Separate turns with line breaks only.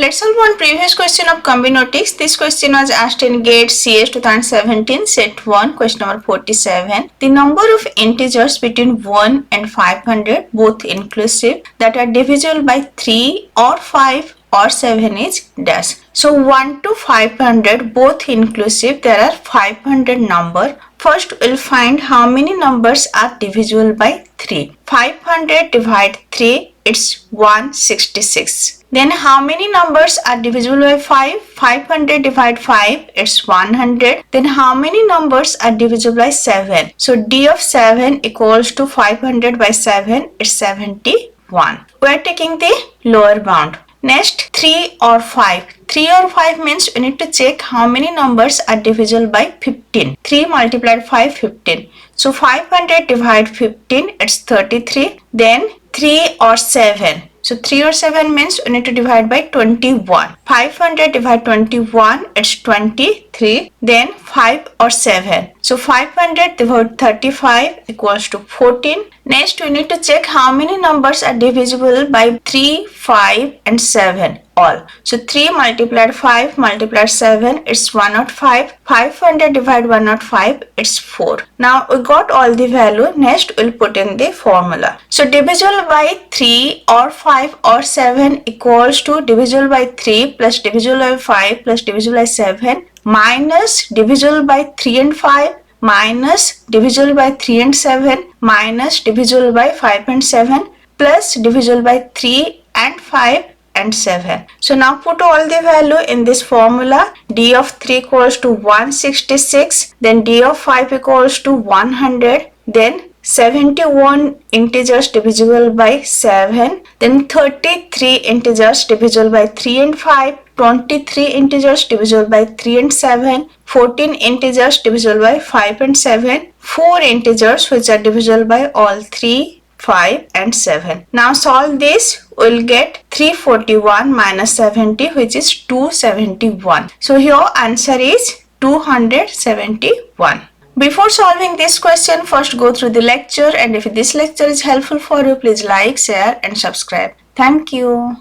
Let's solve one previous question of combinotics. This question was asked in GATE CS 2017, set 1, question number 47. The number of integers between 1 and 500, both inclusive, that are divisible by 3 or 5 or 7 is dash. So 1 to 500, both inclusive, there are 500 number. First, we'll find how many numbers are divisible by 3. 500 divide 3, it's 166. Then how many numbers are divisible by 5? 500 divide 5, it's 100. Then how many numbers are divisible by 7? So d of 7 equals to 500 by 7, it's 71. We are taking the lower bound. Next, 3 or 5. 3 or 5 means we need to check how many numbers are divisible by 15. 3 multiplied 5, 15. So 500 divide 15, it's 33. Then 3 or 7. So 3 or 7 means we need to divide by 21. 500 divide 21, it's 23. Then 5 or 7. So 500 divided 35 equals to 14. Next, we need to check how many numbers are divisible by 3, 5 and 7 all. So 3 multiplied 5 multiplied 7, it's 105. 500 divided 105, it's 4. Now we got all the value. Next, we'll put in the formula. So divisible by 3 or 5 or 7 equals to divisible by 3 plus divisible by 5 plus divisible by 7 minus divisible by 3 and 5 minus divisible by 3 and 7 minus divisible by 5 and 7 plus divisible by 3 and 5 and 7. So now put all the value in this formula. D of 3 equals to 166. Then D of 5 equals to 100. Then 71 integers divisible by 7. Then 33 integers divisible by 3 and 5. 23 integers divisible by 3 and 7. 14 integers divisible by 5 and 7. 4 integers which are divisible by all 3, 5 and 7. Now solve this. We'll get 341 minus 70, which is 271. So here answer is 271. Before solving this question, first go through the lecture, and if this lecture is helpful for you, please like, share and subscribe. Thank you.